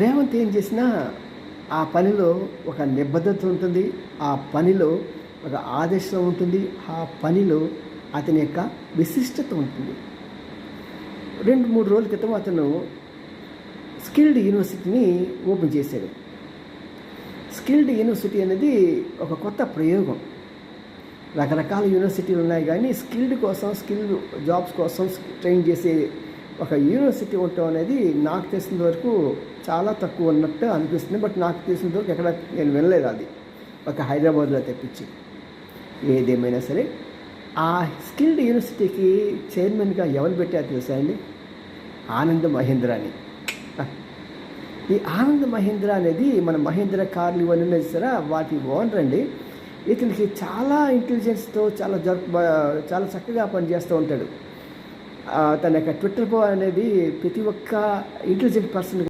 రేవంత్ ఏం చేసినా ఆ పనిలో ఒక నిబద్ధత ఉంటుంది. ఆ పనిలో ఒక ఆదర్శం ఉంటుంది. ఆ పనిలో అతని యొక్క విశిష్టత ఉంటుంది. 2-3 రోజుల క్రితం అతను స్కిల్డ్ యూనివర్సిటీని ఓపెన్ చేశాడు. స్కిల్డ్ యూనివర్సిటీ అనేది ఒక కొత్త ప్రయోగం. రకరకాల యూనివర్సిటీలు ఉన్నాయి, కానీ స్కిల్డ్ జాబ్స్ కోసం ట్రైన్ చేసే ఒక యూనివర్సిటీ ఉండటం అనేది నాకు తెలిసినంత వరకు చాలా తక్కువ ఉన్నట్టు అనిపిస్తుంది. బట్ నాకు తెలిసినంత వరకు ఎక్కడ నేను వినలేదు అది, ఒక హైదరాబాద్లో తెప్పించి. ఏదేమైనా సరే, ఆ స్కిల్డ్ యూనివర్సిటీకి చైర్మన్గా ఎవరు పెట్టారో తెలుసా అండి? ఆనంద్ మహీంద్రా అని. ఈ ఆనంద్ మహీంద్రా అనేది మన మహీంద్రా కార్లు ఇవన్నీ ఉన్నాయి సరే, వాటి ఓనర్ అండి. ఇతనికి చాలా ఇంటెలిజెన్స్తో చాలా చక్కగా పనిచేస్తూ ఉంటాడు. తన యొక్క ట్విట్టర్ అనేది ప్రతి ఒక్క ఇంటెలిజెంట్ పర్సన్